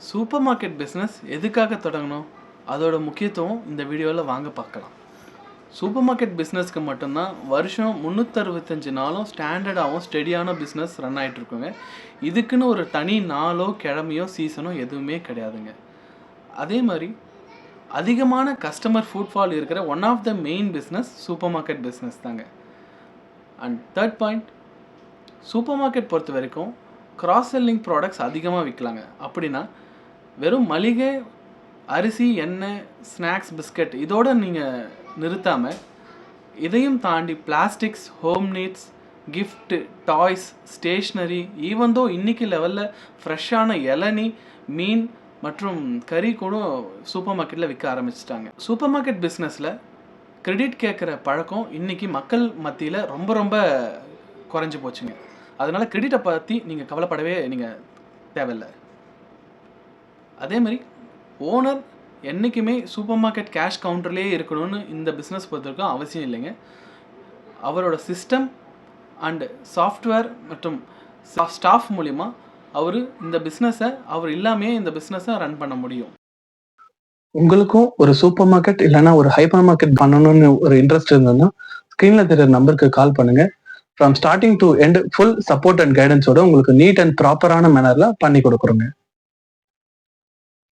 Super market business எதுக்காக தொடங்கணும்? அதோட முக்கியத்துவம் இந்த வீடியோவில் வாங்க பார்க்கலாம். சூப்பர் மார்க்கெட் பிஸ்னஸ்க்கு மட்டும்தான் வருஷம் 365 நாளும் ஸ்டாண்டர்டாகவும் ஸ்டெடியான பிஸ்னஸ் ரன் ஆகிட்ருக்குங்க. இதுக்குன்னு ஒரு தனி நாளோ கிழமையோ சீசனோ எதுவுமே கிடையாதுங்க. அதே மாதிரி அதிகமான கஸ்டமர் ஃபுட்ஃபால் இருக்கிற one of the main business super market business தாங்க. And third point, super market பொறுத்த வரைக்கும் கிராஸ் செல்லிங் ப்ராடக்ட்ஸ் அதிகமாக விற்கலாங்க. அப்படின்னா வெறும் மளிகை, அரிசி, எண்ணெய், ஸ்நாக்ஸ், பிஸ்கட் இதோடு நீங்கள் நிறுத்தாமல் இதையும் தாண்டி plastics, home needs, gift, toys, stationery, even though இன்றைக்கி லெவலில் ஃப்ரெஷ்ஷான இளநீ, மீன் மற்றும் கறி கூட சூப்பர் மார்க்கெட்டில் விற்க ஆரம்பிச்சிட்டாங்க. சூப்பர் மார்க்கெட் பிஸ்னஸில் கிரெடிட் கேட்குற பழக்கம் இன்றைக்கி மக்கள் மத்தியில் ரொம்ப ரொம்ப குறைஞ்சி போச்சுங்க. அதனால் கிரெடிட்டை பற்றி நீங்கள் கவலைப்படவே நீங்கள் தேவையில்லை. அதே மாதிரி ஓனர் என்றைக்குமே சூப்பர் மார்க்கெட் கேஷ் கவுண்டர்லேயே இருக்கணும்னு இந்த பிஸ்னஸ் பொறுத்தவரைக்கும் அவசியம் இல்லைங்க. அவரோட சிஸ்டம் அண்டு சாஃப்ட்வேர் மற்றும் ஸ்டாஃப் மூலிமா அவர் இந்த பிஸ்னஸை அவர் இல்லாமே இந்த பிஸ்னஸை ரன் பண்ண முடியும். உங்களுக்கும் ஒரு சூப்பர் மார்க்கெட் இல்லைன்னா ஒரு ஹைப்பர் மார்க்கெட் பண்ணணும்னு ஒரு இன்ட்ரெஸ்ட் இருந்ததுன்னா ஸ்க்ரீனில் தெரியுற நம்பருக்கு கால் பண்ணுங்க. From starting to end full support and கைடன்ஸோட உங்களுக்கு நீட் அண்ட் ப்ராப்பரான மேனர்ல பண்ணி கொடுக்குறோங்க.